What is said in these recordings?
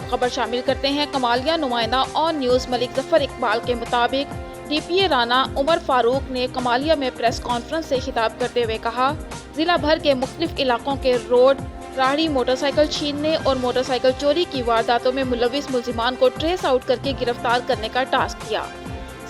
खबर शामिल करते हैं। कमालिया नुमाइंदा ऑन न्यूज़ मलिक जफर इकबाल के मुताबिक DPA राना उमर फारूक ने कमालिया में प्रेस कॉन्फ्रेंस से खिताब करते हुए कहा, जिला भर के मुख्तलिफ इलाकों के रोड राहड़ी मोटरसाइकिल छीनने और मोटरसाइकिल चोरी की वारदातों में मुलविस मुल्जिमान को ट्रेस आउट करके गिरफ्तार करने का टास्क दिया।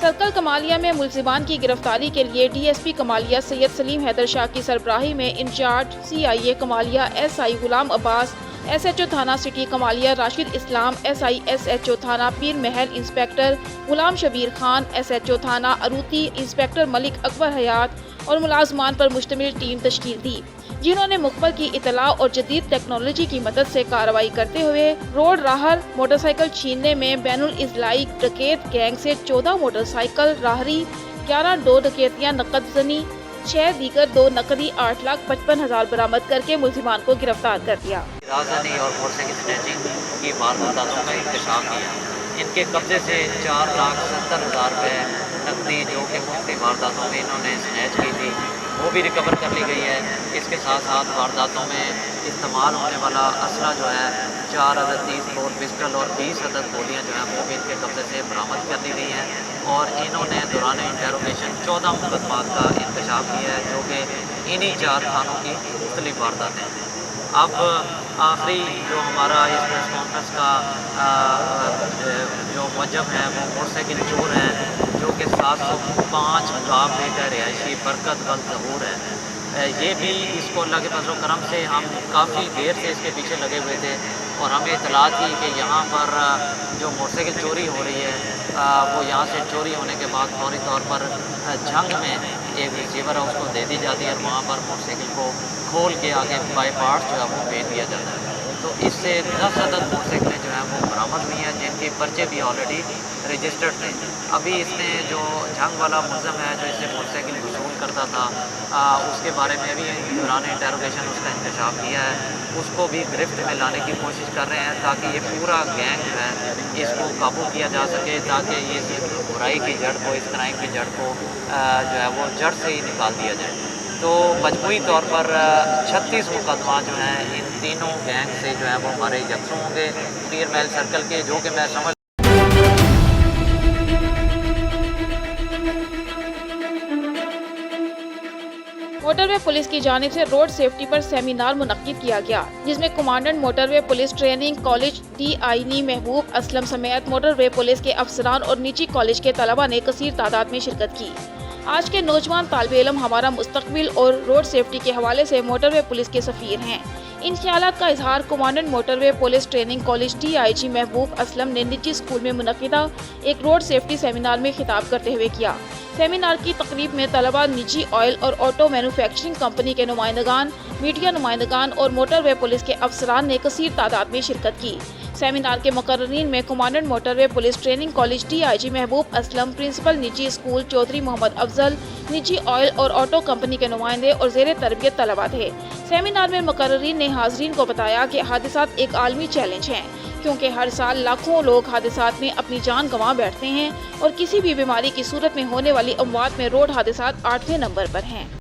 सर्कल कमालिया में मुल्जिमान की गिरफ्तारी के लिए DSP कमालिया सैयद सलीम हैदर शाह की सरबराही में इंचार्ज CIA कमालिया SI गुलाम अब्बास, SHO थाना सिटी कमालिया राशिद इस्लाम, SI SHO थाना पीर महल इंस्पेक्टर गुलाम शबीर खान, SHO थाना अरूती इंस्पेक्टर मलिक अकबर हयात और मुलाजमान पर मुश्तमिल टीम तश्कील दी, जिन्होंने मुखबर की इतला और जदीद टेक्नोलॉजी की मदद से कार्रवाई करते हुए रोड राहर मोटरसाइकिल छीनने में बैनुल इजलाई डकैत गैंग से 14 मोटरसाइकिल राहरी, 11 दो डकैतियां नकदजनी, 6 दीगर 2 नकदी 8,55,000 बरामद करके मुल्जिमान को गिरफ्तार कर दिया। राजधानी और मोटरसाइकिल स्नैचिंग की वारदातों का इंकशाफ किया। इनके कब्जे से 4,70,000 रुपये नकदी जो कि मुख्तलिफ वारदातों में इन्होंने स्नैच की थी वो भी रिकवर कर ली गई है। इसके साथ साथ वारदातों में इस्तेमाल होने वाला असला जो है 4 अदद 30 बोर पिस्टल और 20 अदद गोलियाँ जो हैं वो भी इनके कब्जे से बरामद कर ली गई हैं और इन्होंने दौरान इंटेरोगेशन 14 मुकदमात का इंकशाफ किया है जो कि इन्हीं 4 थानों की मुख्तलिफ वारदातें हैं। अब आखिरी जो हमारा इस प्रेस कॉन्फ्रेंस का जो मजब है वो मोटरसाइकिल चोर हैं जो कि 705 मुकाम का रिहायशी बरकत वल ज़हूर है। ये भी इसको अल्लाह के फज़ल करम से हम काफ़ी देर से इसके पीछे लगे हुए थे और हमें इतला थी कि यहाँ पर जो मोटरसाइकिल चोरी हो रही है वो यहाँ से चोरी होने के बाद फौरी तौर पर जंग में एक रिसीवर है उसको दे दी जाती है और वहाँ पर मोटरसाइकिल को खोल के आगे बाई पार्ट्स जो है वो भेज दिया जाता है। तो इससे 10 अदद मोटरसाइकिलें जो हैं वो बरामद हुई हैं जिनके पर्चे भी ऑलरेडी रजिस्टर्ड थे। अभी इसने जो जंग वाला मुलज़म है जो इससे मोटरसाइकिल वसूल करता था उसके बारे में भी दौरान इंटेरोगेशन उसका इंकशाफ किया है, उसको भी गिरफ्त में लाने की कोशिश कर रहे हैं ताकि ये पूरा गैंग जो है इसको काबू किया जा सके ताकि ये बुराई की जड़ को, इस क्राइम की जड़ को जो है वो जड़ से ही निकाल दिया जाए। तो मजमूई तौर पर 36 मुकदमा जो हैं इन तीनों गैंग से जो है वो हमारे यकसू होंगे पीर महल सर्कल के, जो कि मैं समझ मोटरवे पुलिस की जानिब से रोड सेफ्टी पर सेमिनार मुनक्किद किया गया, जिसमें commandant motorway police training college DINI महबूब असलम समेत मोटरवे पुलिस के अफसरान और निजी कॉलेज के तलबा ने कसीर तादाद में शिरकत की। आज के नौजवान तालिबे इल्म हमारा मुस्तकबिल और रोड सेफ्टी के हवाले से मोटरवे पुलिस के सफ़ीर हैं। इन ख्यालात का इजहार commandant motorway police training college DIG महबूब असलम ने निजी स्कूल में मुनक्किदा एक रोड सेफ्टी सेमिनार में खिताब करते हुए किया। सेमिनार की तकरीब में तलबा, निजी ऑयल और ऑटो मैन्युफैक्चरिंग कंपनी के नुमाइंदगान, मीडिया नुमाइंदगान और मोटरवे पुलिस के अफसरान ने कसीर तादाद में शिरकत की। सेमिनार के मुकर्ररीन में commandant motorway police training college DIG महबूब असलम, प्रिंसिपल निजी स्कूल चौधरी मोहम्मद अफजल, निजी ऑयल और ऑटो कंपनी के नुमाइंदे और ज़ेरे तरबियत तलबा थे। सेमिनार में मुकर्ररीन ने हाज़रीन को बताया कि हादिसात एक आलमी चैलेंज हैं, क्योंकि हर साल लाखों लोग हादिसात में अपनी जान गंवा बैठते हैं और किसी भी बीमारी की सूरत में होने वाली अमवात में रोड हादिसात 8वें नंबर पर हैं।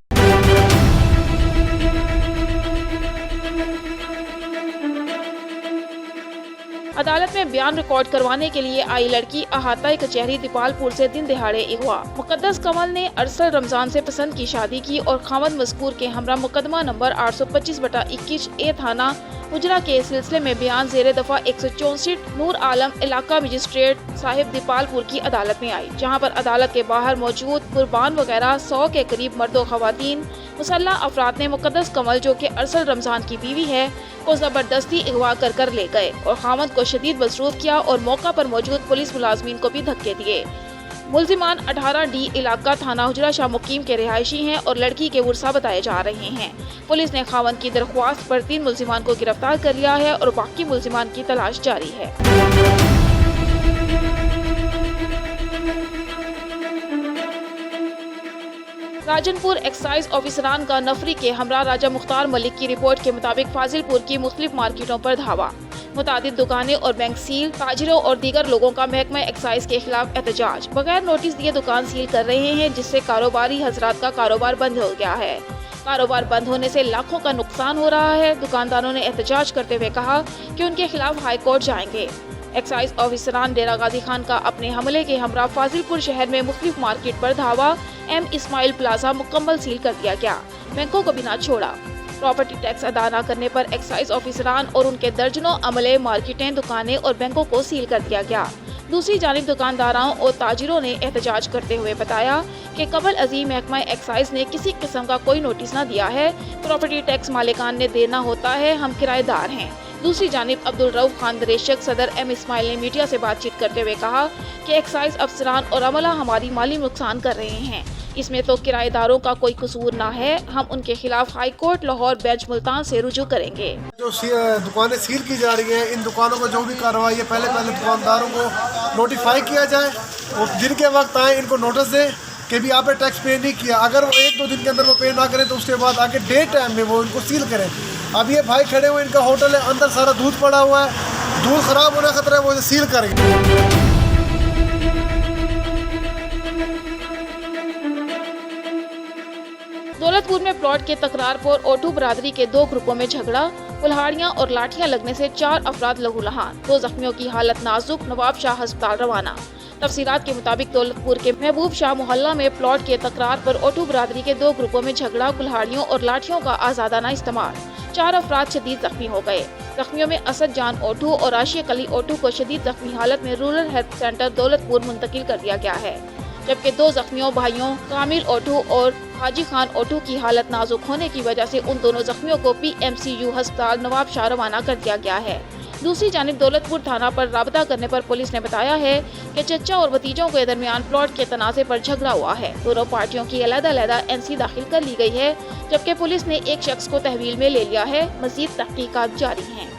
अदालत में बयान रिकॉर्ड करवाने के लिए आई लड़की अहाता कचहरी दीपालपुर से दिन दिहाड़े अगवा। मुकद्दस कमल ने अरसल रमजान से पसंद की शादी की और खामद मज़कूर के हमरा मुकदमा नंबर 825/21 A थाना उजरा के सिलसिले में बयान ज़ेरे दफ़ा 164 नूर आलम इलाका मजिस्ट्रेट साहिब दीपालपुर की अदालत में आई, जहां पर अदालत के बाहर मौजूद कुर्बान वगैरह 100 के करीब मर्द व ख़वातीन मुसल्लह अफराद ने मुकद्दस कमल, जो कि अरसल रमजान की बीवी है, को ज़बरदस्ती अगवा कर ले गए और खामद को शदीद मसरूफ किया और मौका पर मौजूद पुलिस मुलाजमीन को भी धक्के दिए। मुल्जिमान 18D इलाका थाना हुजरा शाह मुकीम के रिहायशी हैं और लड़की के वर्सा बताए जा रहे हैं। पुलिस ने खामद की दरख्वास्त पर 3 मुल्जिमान को गिरफ्तार कर लिया है और बाकी मुल्जिमान की तलाश जारी है। राजनपुर एक्साइज ऑफिसरान का नफरी के हमरा राजा मुख्तार मलिक की रिपोर्ट के मुताबिक फाजिलपुर की मुख्तलिफ मार्केटों पर धावा, मुतादिद दुकानें और बैंक सील, ताजिरों और दीगर लोगों का महकमा एक्साइज के खिलाफ एहतजाज। बगैर नोटिस दिए दुकान सील कर रहे हैं, जिससे कारोबारी हजरात का कारोबार बंद हो गया है। कारोबार बंद होने से लाखों का नुकसान हो रहा है। दुकानदारों ने एहतजाज करते हुए कहा कि उनके खिलाफ हाई कोर्ट जाएंगे। एक्साइज ऑफिसरान डेरा गाजी खान का अपने हमले के हमरा फाजिलपुर शहर में मुख्तलिफ मार्केट पर धावा एम इस्माइल प्लाजा मुकम्मल सील कर दिया गया। बैंकों को भी ना छोड़ा। प्रॉपर्टी टैक्स अदा न करने पर एक्साइज ऑफिसरान और उनके दर्जनों अमले, मार्केटें, दुकानें और बैंकों को सील कर दिया गया। दूसरी जानिब दुकानदारों और ताजिरों ने एहतजाज करते हुए बताया कि कबल अजीम महकमा एक्साइज ने किसी किस्म का कोई नोटिस न दिया है। प्रॉपर्टी टैक्स मालिकान ने देना होता है, हम किराएदार हैं। दूसरी जानिब अब्दुल रऊफ खान दरेशक सदर एम इस्माइल ने मीडिया से बातचीत करते हुए कहा कि एक्साइज अफसरान और अमला हमारी माली नुकसान कर रहे हैं, इसमें तो किराएदारों का कोई कसूर ना है। हम उनके खिलाफ high court Lahore bench Multan से रुजू करेंगे। जो दुकानें सील की जा रही हैं, इन दुकानों को जो भी कार्रवाई है पहले दुकानदारों को नोटिफाई किया जाए और दिन के वक्त आए इनको नोटिस दें कि भी आपने टैक्स पे नहीं किया। अगर वो 1-2 दिन के अंदर वो पे ना करें तो उसके बाद आगे डे टाइम में वो इनको सील करें। अब ये भाई खड़े हुए, इनका होटल है, अंदर सारा दूध पड़ा हुआ है, दूध खराब होने का खतरा है, वो सील करेंगे। दौलतपुर में प्लॉट के तकरार पर ओटू बरादरी के 2 ग्रुपों में झगड़ा, कुल्हाड़ियां और लाठियां लगने से 4 अफराद लहूलुहान, 2 जख्मियों की हालत नाजुक, नवाब शाह अस्पताल रवाना। तफसीलात के मुताबिक दौलतपुर के महबूब शाह मोहल्ला में प्लॉट के तकरार पर ओटू बरादरी के 2 ग्रुपों में झगड़ा, कुल्हाड़ियों और लाठियों का आजादाना इस्तेमाल, 4 अफराद शदीद जख्मी हो गए। जख्मियों में असद जान ओटू और आशिक अली ओटू को शदीद जख्मी हालत में रूरल हेल्थ सेंटर दौलतपुर मुंतकिल कर दिया गया है, जबकि 2 जख्मियों भाइयों कामिल ओटू और हाजी खान ओटू की हालत नाजुक होने की वजह से उन दोनों जख्मियों को PMCU अस्पताल नवाब शाह रवाना कर दिया गया है। दूसरी जानिब दौलतपुर थाना पर राबता करने पर पुलिस ने बताया है कि चचा और भतीजों के दरमियान प्लॉट के तनाज़े पर झगड़ा हुआ है। दोनों पार्टियों की अलग-अलग NC दाखिल कर ली गई है, जबकि पुलिस ने एक शख्स को तहवील में ले लिया है। मज़ीद तहकीकात जारी हैं।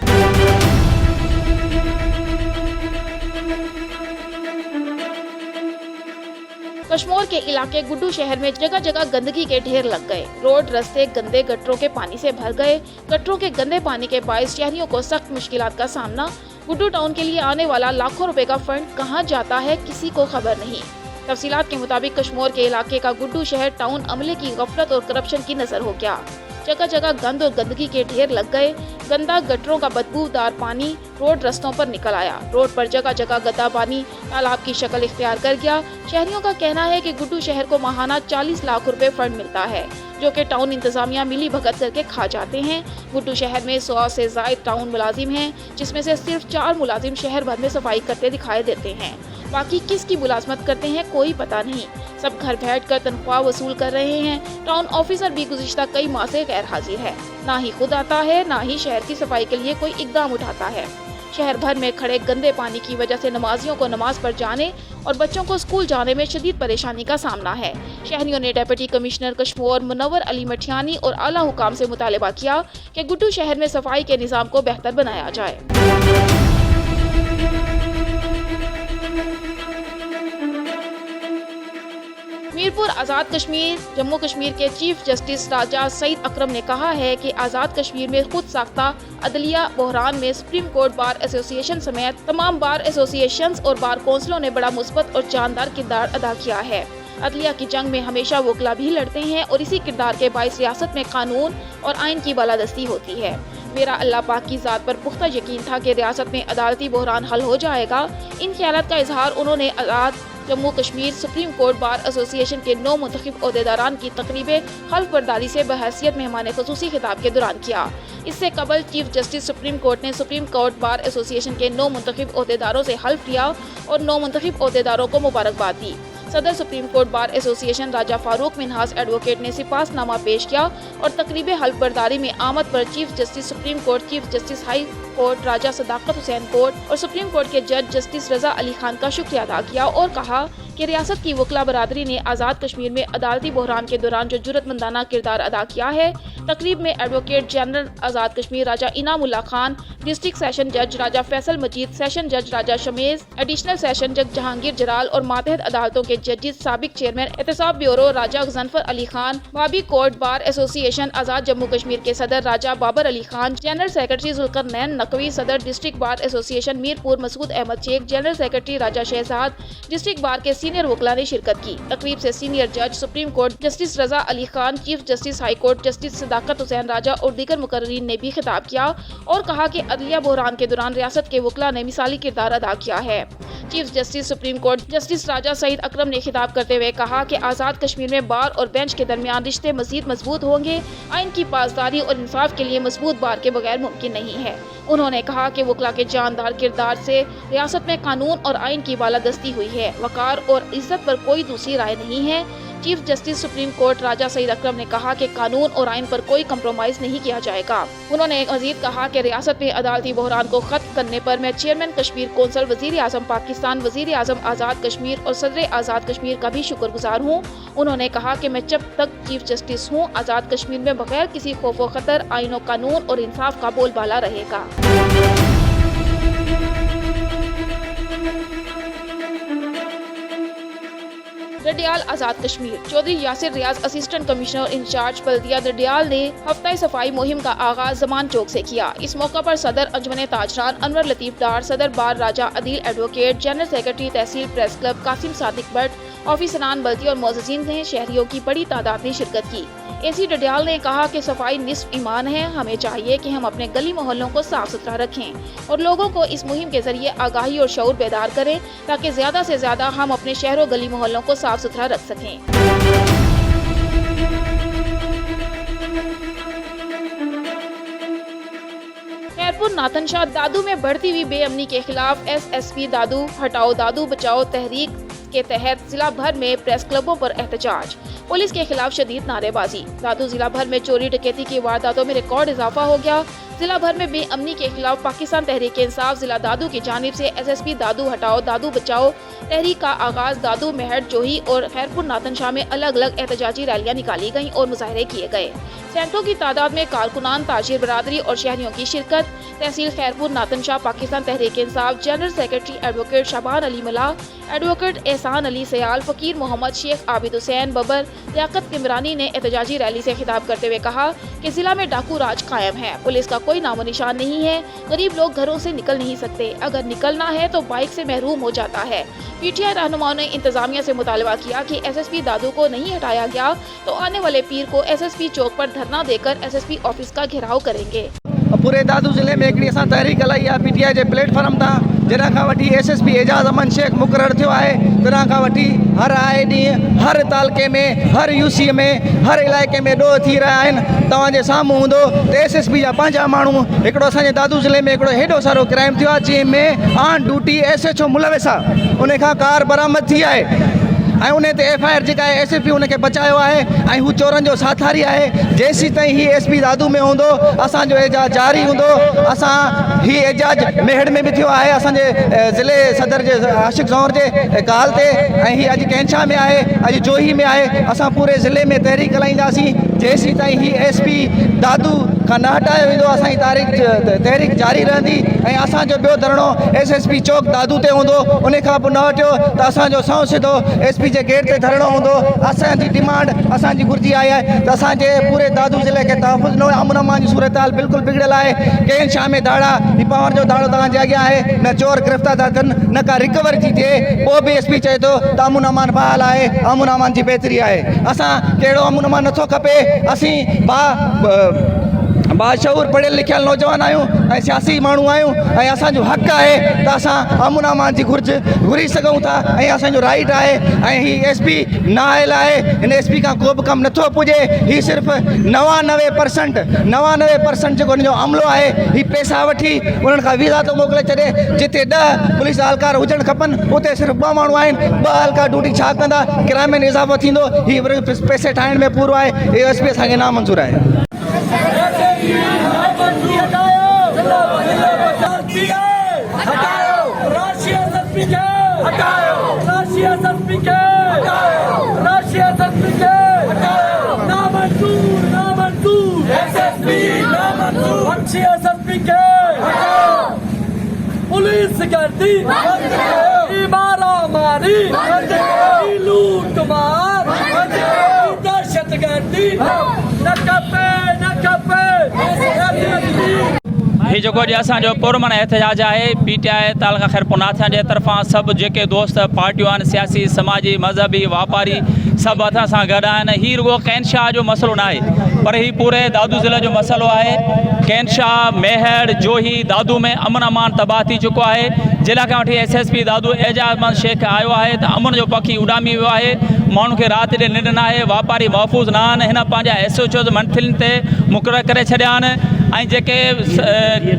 कश्मीर के इलाके गुड्डू शहर में जगह जगह गंदगी के ढेर लग गए। रोड रास्ते गंदे गटरों के पानी से भर गए। गटरों के गंदे पानी के बायस शहरियों को सख्त मुश्किलात का सामना। गुड्डू टाउन के लिए आने वाला लाखों रुपए का फंड कहां जाता है, किसी को खबर नहीं। तफसीलात के मुताबिक कश्मीर के इलाके का गुड्डू शहर टाउन अमले की गफलत और करप्शन की नजर हो गया। जगह जगह गंद और गंदगी के ढेर लग गए। गंदा गटरों का बदबूदार पानी रोड रस्तों पर निकल आया। रोड पर जगह जगह गंदा पानी तालाब की शक्ल इख्तियार कर गया। शहरियों का कहना है कि गुड्डू शहर को माहाना 40 लाख रुपए फंड मिलता है, जो कि टाउन इंतजामिया मिली भगत करके खा जाते हैं। गुड्डू शहर में 100 से ज़ायद टाउन मुलाजिम हैं, जिसमें से सिर्फ 4 मुलाजिम शहर भर में सफाई करते दिखाई देते हैं। बाकी किसकी मुलाजमत करते हैं कोई पता नहीं। सब घर बैठकर तनख्वाह वसूल कर रहे हैं। टाउन ऑफिसर भी गुज़िश्ता कई माह से गैर हाजिर है। ना ही खुद आता है, ना ही शहर की सफाई के लिए कोई इकदाम उठाता है। शहर भर में खड़े गंदे पानी की वजह से नमाजियों को नमाज पर जाने और बच्चों को स्कूल जाने में शदीद परेशानी का सामना है। शहरियों ने डिप्टी कमिश्नर कश्मीर मुनव्वर अली मठियानी और आला हुकाम से मुतालबा किया कि गुड्डू शहर में सफाई के निज़ाम को बेहतर बनाया जाए। मीरपुर आज़ाद कश्मीर जम्मू कश्मीर के चीफ जस्टिस राजा सईद अकरम ने कहा है कि आज़ाद कश्मीर में खुद साख्ता अदलिया बहरान में सुप्रीम कोर्ट बार एसोसिएशन समेत तमाम बार एसोसिएशंस और बार कौंसिलों ने बड़ा मुस्बत और जानदार किरदार अदा किया है। अदलिया की जंग में हमेशा वकला भी लड़ते हैं और इसी किरदार के बाइस रियासत में कानून और आइन की बालादस्ती होती है। मेरा अल्लाह पाक की ज़ात पर पुख्ता यकीन था कि रियासत में अदालती बहरान हल हो जाएगा। इन ख्यालात का इजहार उन्होंने Azad Jammu Kashmir supreme court bar association के 9 मुंतखब ओहदेदारान की तकरीबे हल्फ बर्दारी से बहैसियत मेहमान खुसूसी खिताब के दौरान किया। इससे कबल चीफ जस्टिस सुप्रीम कोर्ट ने सुप्रीम कोर्ट बार एसोसिएशन के 9 मुंतखब ओहदेदारों से हल्फ लिया और 9 मुंतखब ओहदेदारों को मुबारकबाद दी। सदर सुप्रीम कोर्ट बार एसोसिएशन राजा फारूक मिनहास एडवोकेट ने सिपासनामा पेश किया और तकरीब हल्फ बर्दारी में आमद पर chief justice supreme court, chief justice high court Raja Sadaqat Hussain court और सुप्रीम कोर्ट के जज जस्टिस रजा अली खान का शुक्रिया अदा किया और कहा कि रियासत की वकला बरादरी ने आज़ाद कश्मीर में अदालती बहरान के दौरान जो जुर्रतमंदाना किरदार अदा किया है। तकरीब में एडवोकेट जनरल आज़ाद कश्मीर राजा इनामुल्लाह खान, डिस्ट्रिक्ट सेशन जज राजा फैसल मजीद, सेशन जज राजा शमेज, एडिशनल सेशन जज जहांगीर जलाल और मातहत अदालतों के जजेस, साबिक चेयरमैन एहतसाब ब्यूरो राजा गजनफर अली खान, भाभी court bar association Azad Jammu Kashmir के सदर राजा बाबर अली खान, जनरल सेक्रेटरी जुल्करनैन नकवी, सदर district bar association Mirpur Masood Ahmed Sheikh, general secretary Raja Shahzad, district bar के सीनियर वकला ने शिरकत की। तकरीब से सीनियर जज supreme court justice Raza Ali Khan, chief justice high court justice Sadaqat Hussain Raja और दीगर मुकर्रीन ने भी खिताब किया और कहा कि अदलिया बहरान के दौरान रियासत के वकला ने मिसाली किरदार अदा किया है। Chief justice supreme court justice Raja Saeed Akram ने खिताब करते हुए कहा कि आज़ाद कश्मीर में बार और बेंच के दरमियान रिश्ते मजीद मजबूत होंगे। आइन की पासदारी और इंसाफ के लिए मजबूत बार के बगैर मुमकिन नहीं है। उन्होंने कहा कि वकला के जानदार किरदार से रियासत में कानून और आइन की बालादस्ती हुई है। वकार और इज्जत पर कोई दूसरी राय नहीं है। चीफ जस्टिस सुप्रीम कोर्ट राजा सईद अकरम ने कहा कि कानून और आइन पर कोई कंप्रोमाइज नहीं किया जाएगा। उन्होंने मजीद कहा कि रियासत में अदालती बहरान को खत्म करने पर मैं चेयरमैन कश्मीर कौंसिल, वजीर आजम पाकिस्तान, वजीर आजम आज़ाद कश्मीर और सदर आज़ाद कश्मीर का भी शुक्रगुजार हूँ। उन्होंने कहा कि मैं जब तक चीफ जस्टिस हूँ, आज़ाद कश्मीर में बगैर किसी खौफ व खतर आइन व कानून और इंसाफ का बोलबाला रहेगा। दरडियाल आज़ाद कश्मीर। चौधरी यासिर रियाज असिस्टेंट कमिश्नर इंचार्ज बल्दिया दरडियाल ने हफ्ता सफाई मुहिम का आगाज जमान चौक से किया। इस मौका पर सदर अंजमन ताजरान अनवर लतीफ डार, सदर बार राजा अदील एडवोकेट, जनरल सेक्रेटरी तहसील प्रेस क्लब कासिम सादिक भट्ट, ऑफिसरान बल्दी और मोअज़्ज़िज़ीन ने शहरियों की बड़ी तादाद में शिरकत की। एसी डडियाल ने कहा कि सफाई निस्फ ईमान है। हमें चाहिए कि हम अपने गली मोहल्लों को साफ सुथरा रखें और लोगों को इस मुहिम के जरिए आगाही और शऊर बेदार करें ताकि ज्यादा से ज्यादा हम अपने शहरों गली मोहल्लों को साफ सुथरा रख सकें। खैरपुर नाथनशाह दादू में बढ़ती हुई बेअमनी के खिलाफ SSP दादू हटाओ दादू बचाओ तहरीक के तहत जिला भर में प्रेस क्लबों पर एहतजाज। पुलिस के खिलाफ शदीद नारेबाजी। दादू जिला भर में चोरी डकैती की वारदातों में रिकॉर्ड इजाफा हो गया। जिला भर में बेअमनी के खिलाफ पाकिस्तान तहरीक इंसाफ जिला दादू की जानिब से SSP दादू हटाओ दादू बचाओ तहरीक का आगाज दादू, मेहट, जोही और खैरपुर नाथनशाह में अलग अलग एहतजाजी रैलियां निकाली गईं और मुजाहरे किए गए। सैकड़ों की तादाद में कारकुनान, ताजिर बरादरी और शहरियों की शिरकत। तहसील Khairpur नाथनशाह Pakistan Tehreek Insaf general secretary advocate शाबान अली मल्ला, एडवोकेट एहसान अली सयाल, फकीर मोहम्मद शेख आबिद हुसैन बबर, लियाकत इमरानी ने एहतजाजी रैली से खिताब करते हुए कहा कि जिला में डाकू राज कायम है। पुलिस का कोई नामो निशान नहीं है। गरीब लोग घरों से निकल नहीं सकते। अगर निकलना है तो बाइक से महरूम हो जाता है। PTI रहनुमाओं ने इंतजामिया से मुतालबा किया कि SSP दादू को नहीं हटाया गया तो आने वाले पीर को SSP चौक पर धरना देकर SSP ऑफिस का घेराव करेंगे। पूरे दादू ज़िले में हिकिड़ी असां तहरीक हलाई आहे PTI जे प्लेटफॉर्म तां, जॾहिं खां वठी SSP एजाज़ अमन शेख मुक़ररु थियो आहे, तॾहिं खां वठी हर आए ॾींहुं हर तालके में, हर UC में, हर इलाइक़े में ॾोह थी रहिया आहिनि। तव्हांजे साम्हूं हूंदो त SSP जा पंहिंजा माण्हू, हिकिड़ो असांजे दादू ज़िले में हिकिड़ो हेॾो सारो क्राइम थियो आहे जंहिंमें ऑन ड्यूटी SHO मुलविस आहे, उन खां कार बरामद थी आहे ऐं उन ते FIR जेका आहे SSP उनखे बचायो आहे ऐं हू चोरनि जो साथारी आहे। जेसीं ताईं ही SP दादू में हूंदो असांजो एजाज जारी हूंदो। असां ही एजाज मेहड़ में बि थियो आहे असांजे ज़िले सदर जे आशिक़ ज़ौर जे ॻाल्हि ते, ऐं ही अॼु कैंछा में आहे, अॼु जोही में आहे। असां पूरे ज़िले में तहरीक हलाईंदासीं जेसीं ताईं ही SP दादू खां न हटायो वेंदो। असांजी तहरीक जारी रहंदी ऐं असांजो ॿियो धरणो SSP चौक दादू ते हूंदो। उन खां पोइ न हटियो त असांजो सौ सिधो SP जे गेट ते धरणो हूंदो। असांजी डिमांड, असांजी घुर्जी आई आहे त असांजे पूरे दादू ज़िले खे तहफ़ुज़ न अमन अमान जी सूरत हाल बिल्कुलु बिगड़ियल आहे। कंहिं शाम में दाड़ा ही पावर जो दाड़ो तव्हांजे अॻियां आहे, न चोर गिरफ़्तार था थियनि, न का रिकवर थी थिए। पोइ बि SP चए थो त अमन अमान बहाल आहे, अमन अमान जी बहितरी आहे। असां कहिड़ो अमन अमान नथो खपे। असीं बाशऊर पढ़ियल लिखियल नौजवान आहियूं ऐं सियासी माण्हू आहियूं ऐं असांजो हक़ आहे त असां अमन अमान जी घुरी सघूं था ऐं असांजो राइट आहे। ऐं ही SP न आयल आहे, हिन SP खां को बि कमु नथो पुॼे। ही सिर्फ़ु 99% जेको हिनजो अमलो आहे, ही पैसा वठी उन्हनि खां वीज़ा थो मोकिले छॾे। जिते 10 पुलिस एहलकार हुजणु खपनि उते सिर्फ़ु 2 माण्हू आहिनि। 2 एहलकार ड्यूटी छा कंदा? किराए में इज़ाफ़ो थींदो। ही पैसे ठाहिण में पूरो आहे। इहो SP असांखे नामंज़ूर आहे। पुलिस करती मारा मारी, लूट मार, दहशत गर्दी न खपे। जेको अॼु असांजो पुरमन एहतजाज आहे PTI तालका ख़ैर पुनाथिया जे तरफ़ां सभु जेके दोस्त पार्टियूं आहिनि सियासी समाजी मज़हबी वापारी सभु असां सां गॾु आहिनि। हीउ रुगो कैनशाह जो मसइलो न आहे पर हीउ पूरे दादू ज़िले जो मसइलो आहे। कैनशाह मेहर जोही दादू में अमन अमान तबाह थी चुको आहे। जिला खां वठी SSP दादू एजाज़ अहमद शेख आयो आहे त अमन जो पखी उॾामी वियो आहे। माण्हू खे राति ॾे निंड न आहे, वापारी महफ़ूज़ न आहिनि। हिन पंहिंजा SHOs मंथलियुनि ते मुक़ररु करे छॾिया आहिनि ऐं जेके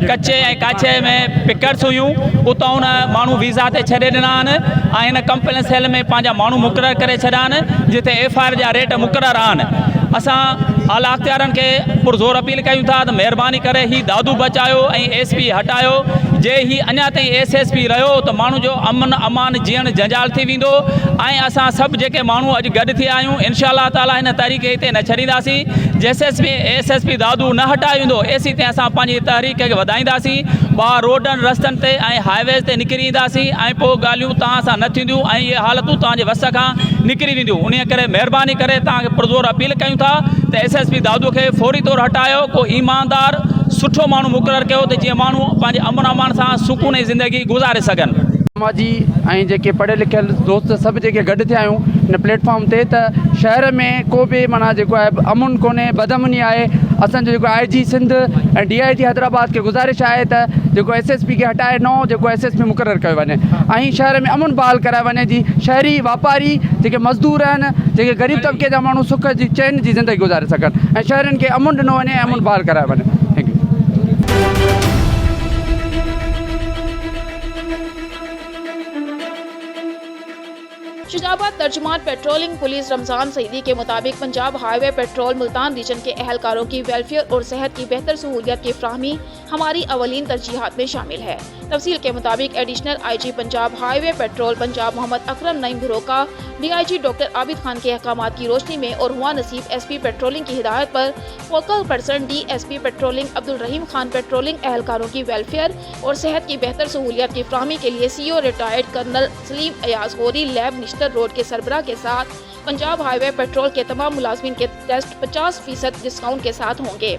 कच्चे ऐं काछे में पिकट्स हुयूं उतां हुन माण्हू वीज़ा ते छॾे ॾिना आहिनि ऐं हिन कंप्लेंस सेल में पंहिंजा माण्हू मुक़ररु करे छॾिया आहिनि जिते FIR जा रेट मुक़ररु आहिनि। असां आला अख़्तियारनि खे पुरज़ोर अपील कयूं था त महिरबानी करे ही दादू बचायो ऐं SP हटायो। जे ही अञा ताईं SSP रहियो त माण्हू जो अमन अमान जीअण जंजाल थी वेंदो ऐं असां सभु जेके माण्हू अॼु गॾु थी आहियूं इनशा अल्लाह ताला हिन तरीक़े ते न छॾींदासीं। जेसिताईं SSP दादू न हटाए वेंदो एसी ते असां पंहिंजी तहरीक खे वधाईंदासीं। ॿाहिरि रोडनि रस्तनि ते ऐं हाईवेज़ ते निकिरी ईंदासीं ऐं पोइ ॻाल्हियूं तव्हां सां न थींदियूं ऐं इहे हालतूं तव्हांजे वस खां निकिरी वेंदियूं। उन करे महिरबानी करे तव्हांखे पुरज़ोर अपील कयूं था त SSP दादू खे फौरी तौरु हटायो। को ईमानदार सुठो माण्हू मुक़ररु कयो त जीअं माण्हू पंहिंजे अमन अमान सां सुकून जी ज़िंदगी गुज़ारे सघनि। समाजी ऐं जेके पढ़ियल लिखियल दोस्त सभु जेके गॾु थिया आहियूं हिन प्लेटफॉर्म ते त शहर में को बि माना जेको आहे अमुन कोन्हे बदअमनी आहे। असांजो जेको IG सिंध ऐं DIG हैदराबाद खे गुज़ारिश आहे त जेको SSP खे हटाए नओं जेको SSP मुक़ररु कयो वञे ऐं शहर में अमुन बहाल कराए वञे जी शहरी वापारी जेके मज़दूर आहिनि जेके ग़रीब तबिके जा माण्हू सुख जी चैन जी ज़िंदगी गुज़ारे सघनि ऐं शहरनि खे अमुन ॾिनो वञे ऐं अमुन बहाल कराए वञे। Thank you. शुजाबाद तर्जुमान पेट्रोलिंग पुलिस रमजान सईदी के मुताबिक Punjab highway patrol Multan region के अहलकारों की वेलफेयर और सेहत की बेहतर सहूलियत की फ्राहमी हमारी अवलीन तरजीहात में शामिल है। तफसील के मुताबिक additional IG Punjab highway patrol Punjab Mohammad Akram Naeem गिरोह का DIG डॉक्टर आबिद खान के अहकामात की रोशनी में और हुआ नसीब SP पेट्रोलिंग की हिदायत पर focal person DSP patrolling Abdul Rahim Khan patrolling अहलकारों की वेलफेयर और सेहत की बेहतर सहूलियत की फ्राहमी के लिए CO retired colonel Salim Ayaz होरी लैब निश्तर रोड के सरबराह के साथ पंजाब हाईवे पेट्रोल के तमाम मुलाजमीन के टेस्ट 50% डिस्काउंट के साथ होंगे।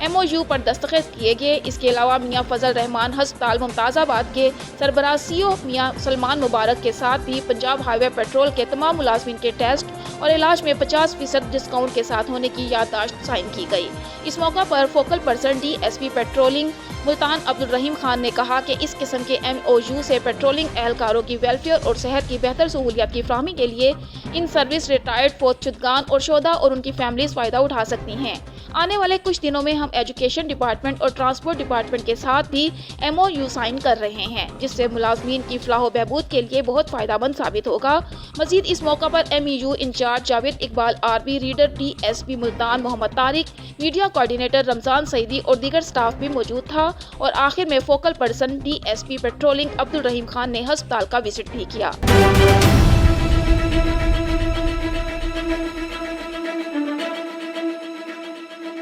MOU पर दस्तखत किए गए। इसके अलावा मियां फजल रहमान हस्पताल मुमताज़ाबाद के सरबराह CO मियां सलमान मुबारक के साथ भी पंजाब हाईवे पेट्रोल के तमाम मुलाजमीन के टेस्ट और इलाज में 50% डिस्काउंट के साथ होने की याददाश्त साइन की गई। इस मौका पर focal person DSP patrolling Multan Abdul Rahim Khan ने कहा कि इस किस्म के MOU से पेट्रोलिंग एहलकारों की वेलफेयर और सेहत की बेहतर सहूलियत की फ्राहमी के लिए इन सर्विस रिटायर्ड फौज शुदगान और शोधा और उनकी फैमिलीज फ़ायदा उठा सकती हैं। आने वाले कुछ दिनों में हम एजुकेशन डिपार्टमेंट और ट्रांसपोर्ट डिपार्टमेंट के साथ भी MOU साइन कर रहे हैं जिससे मुलाजमीन की फलाह बहबूद के लिए बहुत फ़ायदामंद साबित होगा। मजीद इस मौका पर MEU incharge Javed Iqbal RB reader DSP Multan Mohammad Tariq media coordinator Ramzan Saeedi और दीगर स्टाफ भी मौजूद था और आखिर में focal person DSP patrolling Abdul Rahim Khan ने हस्पताल का विजिट भी किया।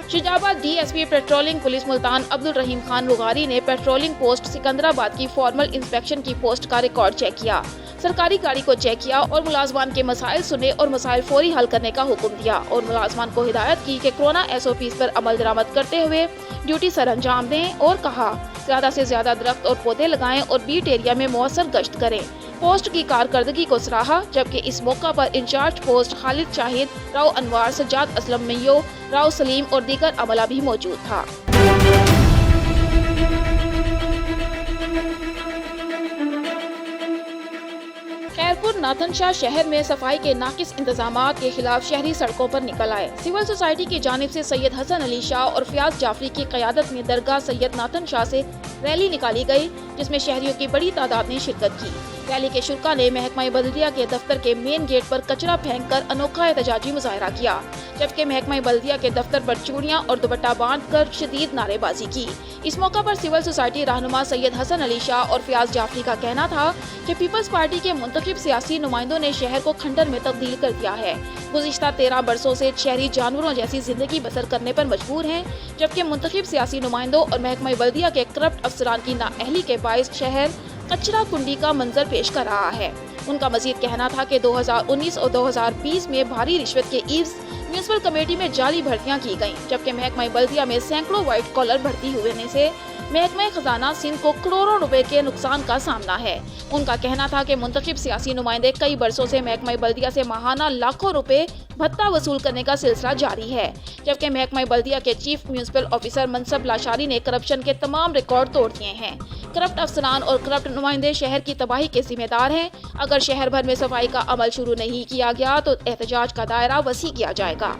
Shujabad DSP patrolling police Multan Abdul Rahim Khan रुगारी ने पेट्रोलिंग पोस्ट सिकंदराबाद की फॉर्मल इंस्पेक्शन की पोस्ट का रिकॉर्ड चेक किया, सरकारी गाड़ी को चेक किया और मुलाजमान के मसाइल सुने और मसाइल फौरी हल करने का हुक्म दिया और मुलाजमान को हिदायत की कि कोरोना SOPs पर अमल दरामद करते हुए ड्यूटी सर अंजाम दें और कहा ज्यादा से ज्यादा दरख्त और पौधे लगाएं और बीट एरिया में मौसर गश्त करें। पोस्ट की कारकर्दगी को सराहा जबकि इस मौका पर इंचार्ज पोस्ट खालिद शाहिद, राव अनवार, सज्जाद असलम मैयो, राव सलीम और दीगर अमला भी मौजूद था। खैरपुर नाथनशाह शहर में सफाई के नाकिस इंतजामात के खिलाफ शहरी सड़कों पर निकल आए। सिविल सोसाइटी की जानिब से सैयद हसन अली शाह और फयाज जाफरी की क़यादत में दरगाह सैयद नाथन शाह से रैली निकाली गई जिसमें शहरियों की बड़ी तादाद ने शिरकत की। रैली के शुरा ने महकमा बल्दिया के दफ्तर के मेन गेट पर कचरा फेंक कर अनोखा एहतजाजी मुजाहरा किया जबकि महकमा बल्दिया के दफ्तर पर चूड़ियां और दुपट्टा बांध कर शदीद नारेबाजी की। इस मौका पर सिविल सोसाइटी रहनुमा सैयद हसन अली शाह और फयाज जाफरी का कहना था कि पीपल्स पार्टी के मुंतखब सियासी नुमाइंदों ने शहर को खंडर में तब्दील कर दिया है। गुज़िश्ता 13 बरसों से शहरी जानवरों जैसी जिंदगी बसर करने पर मजबूर हैं जबकि मुंतखब सियासी नुमाइंदों और महकमा बल्दिया के करप्ट अफसरान की नाअहली के बाइस शहर कचरा कुंडी का मंजर पेश कर रहा है। उनका मजीद कहना था कि 2019 और 2020 में भारी रिश्वत के ईव्स म्यूनिसिपल कमेटी में जाली भर्तियां की गयी, जबकि महकमा बल्दिया में सैकड़ों व्हाइट कॉलर भर्ती होने से महकमा खजाना सिंध को करोड़ों रुपए के नुकसान का सामना है। उनका कहना था कि मुंतखब सियासी नुमाइंदे कई बरसों से महकमा बल्दिया से माहाना लाखों रुपए भत्ता वसूल करने का सिलसिला जारी है, जबकि महकमा बल्दिया के चीफ म्यूनिसिपल ऑफिसर मनसब लाशारी ने करप्शन के तमाम रिकॉर्ड तोड़ दिए हैं। करप्ट अफसरान और करप्ट नुमाइंदे शहर की तबाही के जिम्मेदार हैं। अगर शहर भर में सफाई का अमल शुरू नहीं किया गया तो एहतजाज का दायरा वसी किया जाएगा।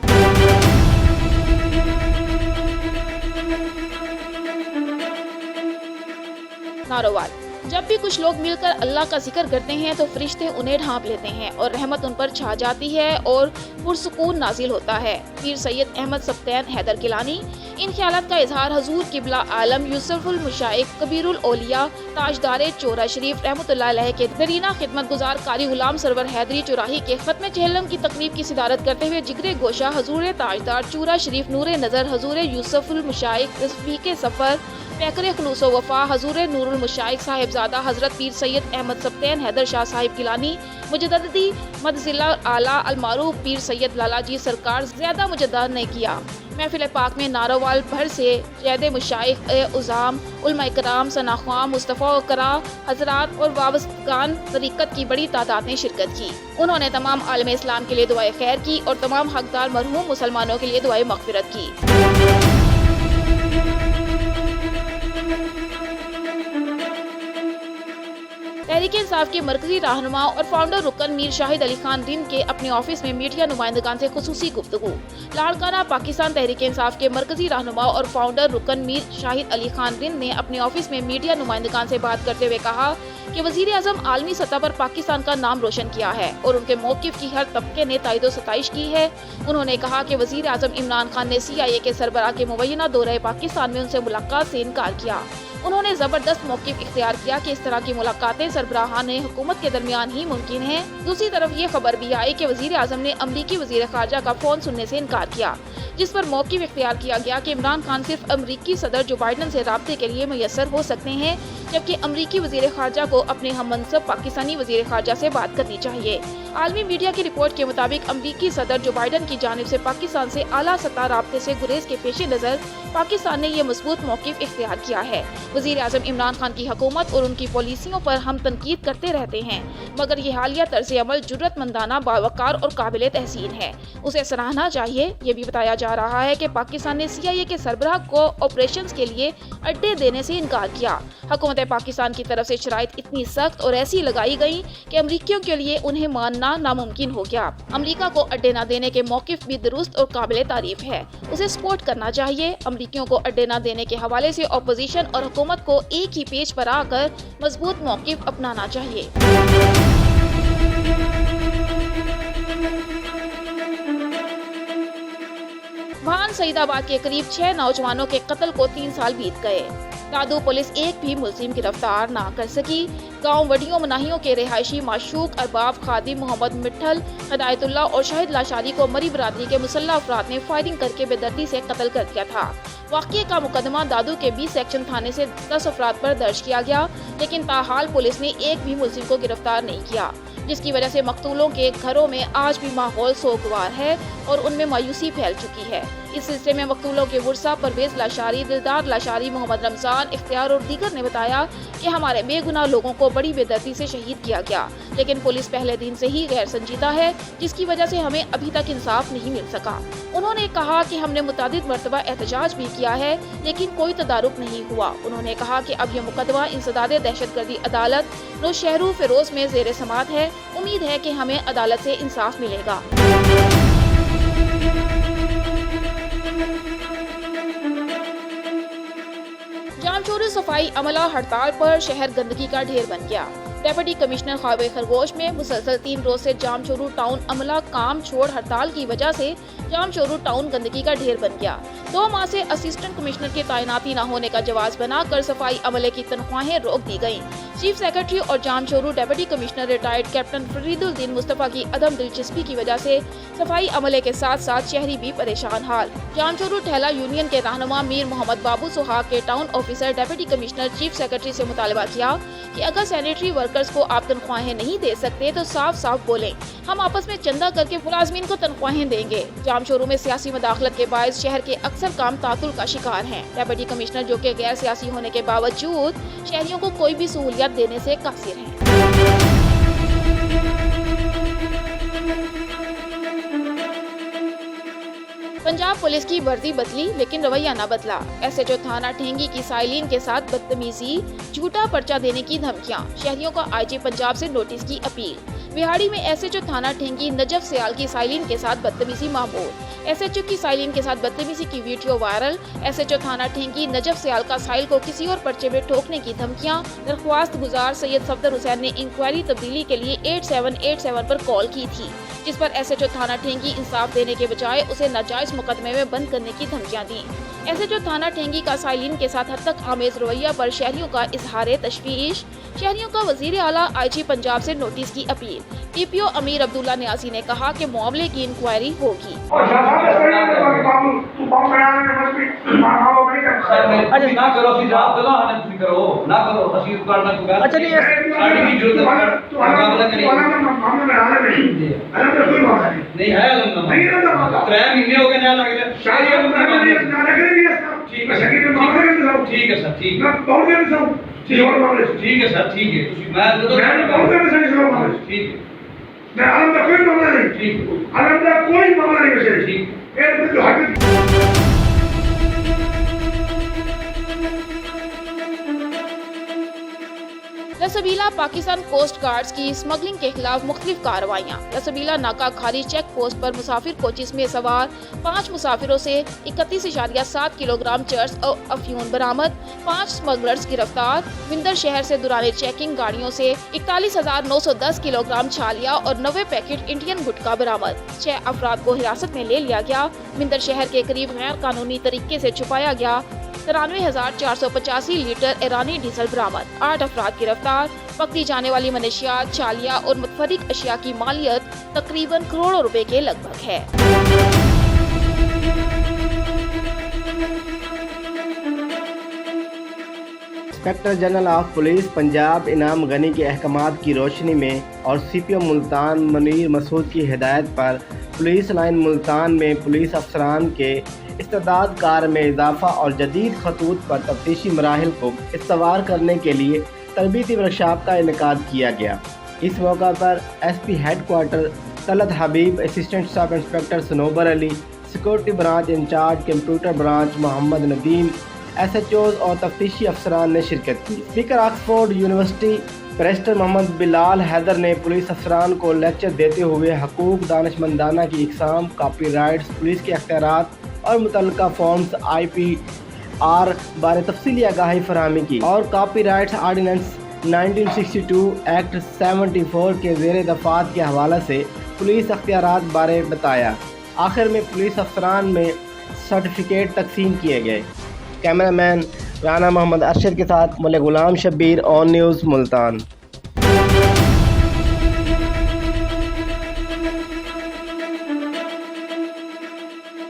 नारोवाल। जब भी कुछ लोग मिलकर अल्लाह का जिक्र करते हैं तो फरिश्ते उन्हें ढांप लेते हैं और रहमत उन पर छा जाती है और पुरसुकून नाजिल होता है। पीर सैयद अहमद सब्तैन हैदर गिलानी। इन ख्यालात का इजहार हजूर किबला आलम यूसुफुल मुशाइख कबीरुल औलिया ताजदारे चोरा शरीफ रहमतुल्लाह अलैह के दरीना खिदमत गुजार कारी गुलाम सरवर हैदरी चौराही के खत्म चहलम की तकरीब की सिदारत करते हुए जिगरे गोशा हजूर ताजदार चूरा शरीफ नूरे नजर हजूर यूसुफुल मुशाइख रफीके सफर पैकर खुलूसो वफा हजूर नूरुल मुशाइख साहिबजादा हजरत पीर सैयद अहमद सब्तैन हैदर शाह साहिब गिलानी मुजद्दिदी मदजिला आला अलमारूफ पीर सैयद लालाजी सरकार ज्यादा मुजद्दा ने किया। महफिल पाक में नारोवाल भर से जैद मुशाइख उज़ाम उलमा इकराम सनाख्वाम मुस्तफ़ा करा हजरात और वाबस्तगान तरीक़त की बड़ी तादाद ने शिरकत की। उन्होंने तमाम आलम इस्लाम के लिए दुआए खैर की और तमाम हकदार मरहूम मुसलमानों के लिए दुआए मग़फ़िरत की। तहरीक इंसाफ के मरकजी रहनुमा और फाउंडर रुकन मीर शाहिद अली खान रिंद के अपने ऑफिस में मीडिया नुमाइंदगान से खुसूसी गुफ्तगू। लाड़काना पाकिस्तान तहरीक इंसाफ के मरकजी रहनुमा और फाउंडर रुकन मीर शाहिद अली खान रिंद ने अपने ऑफिस में मीडिया नुमाइंदगान से बात करते हुए कहा कि वजीर आजम आलमी सतह पर पाकिस्तान का नाम रोशन किया है और उनके मौकिफ की हर तबके ने तायदो सताइश की है। उन्होंने कहा कि वजीर आजम इमरान खान ने CIA के सरबराह के मुबैना दौरे पाकिस्तान में उनसे मुलाकात से इनकार किया। उन्होंने जबरदस्त मौक़िफ़ इख्तियार किया कि इस तरह की मुलाकातें सरबराहान हुकूमत के दरमियान ही मुमकिन है। दूसरी तरफ ये खबर भी आई कि वजीर आजम ने अमरीकी वजीर खारजा का फोन सुनने से इनकार किया, जिस पर मौक़िफ़ इख्तियार किया गया कि इमरान खान सिर्फ अमरीकी सदर जो बाइडन से राब्ते के लिए मुयस्सर हो सकते हैं, जबकि अमरीकी वजीर खारजा को अपने हममनसब पाकिस्तानी वजीर खारजा से बात करनी चाहिए। आलमी मीडिया की रिपोर्ट के मुताबिक अमरीकी सदर जो बाइडन की जानिब से पाकिस्तान से आला सतह राब्ते से गुरेज के पेश नज़र पाकिस्तान ने यह मजबूत मौक़िफ़ इख्तियार किया है। वज़ीर आज़म इमरान खान की हुकूमत और उनकी पॉलिसियों पर हम तनकीद करते रहते हैं, मगर ये हालिया तर्ज़ अमल जुर्रतमंदाना, बावकार और काबिल तहसीन है। उसे सराहना चाहिए। ये भी बताया जा रहा है कि पाकिस्तान ने CIA के सरबराह को ऑपरेशंस के लिए अड्डे देने से इनकार किया। हुकूमत पाकिस्तान की तरफ से शराइत इतनी सख्त और ऐसी लगाई गई कि अमरीकियों के लिए उन्हें मानना नामुमकिन हो गया। अमरीका को अड्डे न देने के मौक़िफ़ भी दुरुस्त और काबिल तारीफ है, उसे सपोर्ट करना चाहिए। अमरीकियों को अड्डे न देने के हवाले से अपोजिशन और हुकूमत को एक ही पेज पर आकर मजबूत मौक़िफ़ अपनाना चाहिए। भान सईदाबाद के करीब 6 नौजवानों के कत्ल को 3 साल बीत गए। दादू पुलिस एक भी मुलजिम गिरफ्तार ना कर सकी। गांव वडियों मनाहियों के रिहायशी माशूक अरबाब खादिम मोहम्मद मिठल हिदायतुल्लाह और शाहिद लाशारी को मरी बरादरी के मुसल्लह अफराद ने फायरिंग करके बेदर्दी से कत्ल कर दिया था। वाक़ये का मुकदमा दादू के 20 सेक्शन थाने से 10 अफराद पर दर्ज किया गया, लेकिन ताहाल पुलिस ने एक भी मुलजिम को गिरफ्तार नहीं किया, जिसकी वजह से मकतूलों के घरों में आज भी माहौल सोगवार है और उनमें मायूसी फैल चुकी है। इस सिलसिले में मकतूलों के वर्सा परवेज लाशारी, दिलदार लाशारी, मोहम्मद रमजान, इख्तियार और दीगर ने बताया कि हमारे बेगुनाह लोगों को बड़ी बेदर्दी से शहीद किया गया, लेकिन पुलिस पहले दिन से ही गैर संजीदा है, जिसकी वजह से हमें अभी तक इंसाफ नहीं मिल सका। उन्होंने कहा कि हमने मुतादिद मरतबा एहतजाज भी किया है, लेकिन कोई तदारुक नहीं हुआ। उन्होंने कहा कि अब यह मुकदमा इंसदादे दहशतगर्दी अदालत नौशहरू फिरोज में ज़ेर समात है। उम्मीद है कि हमें अदालत से इंसाफ मिलेगा। जामचोरी सफाई अमला हड़ताल पर शहर गंदगी का ढेर बन गया। डेप्यूटी कमिश्नर ख्वाबे खरगोश में मुसलसल 3 रोज से जामचोरू टाउन अमला काम छोड़ हड़ताल की वजह से जामचोरू टाउन गंदगी का ढेर बन गया। 2 माह से असिस्टेंट कमिश्नर की तैनाती न होने का जवाब बनाकर सफाई अमले की तनख्वाहें रोक दी गयी। चीफ सेक्रेटरी और Jamshoro deputy commissioner retired captain Fariduddin Mustafa की अदम दिलचस्पी की वजह से सफाई अमले के साथ साथ शहरी भी परेशान हाल। जामचोरू ठेला यूनियन के रहनुमा मीर मोहम्मद बाबू सुहाग के town officer deputy commissioner chief secretary से मुतालबा किया कि अगर सैनिटरी वर्कर ورکرز کو آپ تنخواہیں نہیں دے سکتے تو صاف صاف بولیں، ہم آپس میں چندہ کر کے ملازمین کو تنخواہیں دیں گے۔ جام شوروں میں سیاسی مداخلت کے باعث شہر کے اکثر کام تعطل کا شکار ہیں۔ ڈپٹی کمشنر جو کہ غیر سیاسی ہونے کے باوجود شہریوں کو کوئی بھی سہولیات دینے سے قاصر ہیں۔ پنجاب پولیس کی وردی بدلی لیکن رویہ نہ بدلا۔ ایس ایچ او تھانہ ٹھینگی کی سائلین کے ساتھ بدتمیزی، جھوٹا پرچہ دینے کی دھمکیاں، شہریوں کو آئی جی پنجاب سے نوٹس کی اپیل۔ بہاڑی میں ایس ایچ او تھانہ ٹھینگی نجف سیال کی سائلین کے ساتھ بدتمیزی معمول۔ ایس ایچ او کی سائلین کے ساتھ بدتمیزی کی video viral. S H O تھانہ ٹھینگی نجف سیال کا سائل کو کسی اور پرچے میں ٹھوکنے کی دھمکیاں۔ درخواست گزار سید صفدر حسین نے انکوائری تبدیلی کے لیے 8787 پر کال کی تھی، جس پر ایس ایچ او تھانہ ٹھینگی انصاف دینے کے بجائے اسے ناجائز مقدمے میں بند کرنے کی دھمکیاں دیں۔ ایس ایچ او تھانہ ٹھینگی کا سائلین کے ساتھ حد تک آمیز رویہ پر شہریوں کا اظہار تشویش۔ شہریوں کا وزیر اعلیٰ آئی جی پنجاب سے نوٹس کی اپیل۔ ٹی پی او امیر عبداللہ نیازی نے کہا کہ معاملے کی انکوائری ہوگی۔ لسبیلا پاکستان کوسٹ گارڈز کی اسمگلنگ کے خلاف مختلف کارروائیاں۔ لسبیلا ناکا کھاری چیک پوسٹ پر مسافر کوچز میں سوار 5 مسافروں سے 31.7 کلو گرام چرس اور افیون برآمد۔ 5 اسمگلرز گرفتار۔ وندر شہر سے دوران چیکنگ گاڑیوں سے 41,910 کلو گرام چھالیا اور 90 پیکٹ انڈین گٹکا برآمد۔ 6 افراد کو حراست میں لے لیا گیا۔ وندر شہر کے قریب غیر قانونی طریقے سے چھپایا گیا 93,485 لیٹر ایرانی ڈیزل برآمد۔ 8 افراد گرفتار۔ پکڑی جانے والی منشیات، چھالیا اور متفرق اشیاء کی مالیت تقریباً کروڑوں روپے کے لگ بھگ ہے۔ Inspector general of police Punjab انعام غنی کے احکامات کی روشنی میں اور سی پی ایم ملتان منیر مسعود کی ہدایت پر پولیس لائن ملتان میں پولیس افسران کے استعداد کار میں اضافہ اور جدید خطوط پر تفتیشی مراحل کو استوار کرنے کے لیے تربیتی ورکشاپ کا انعقاد کیا گیا۔ اس موقع پر S P headquarter Talat Habib, assistant sub inspector Sanobar Ali, security branch incharge computer branch Mohammad Nadeem, S H Os اور تفتیشی افسران نے شرکت کی۔ Speaker Oxford University barrister Mohammad Bilal Haider نے پولیس افسران کو لیکچر دیتے ہوئے حقوق، دانشمندانہ کی اقسام، کاپی رائٹس، پولیس کے اختیارات اور متعلقہ فارمز IPR بارے تفصیلی آگاہی فراہمی کی اور کاپی رائٹس آرڈیننس 1962 ایکٹ 74 کے زیر دفعات کے حوالے سے پولیس اختیارات بارے بتایا۔ آخر میں پولیس افسران میں سرٹیفکیٹ تقسیم کیے گئے۔ کیمرہ مین رانا محمد ارشد کے ساتھ ملک غلام شبیر، آن نیوز ملتان۔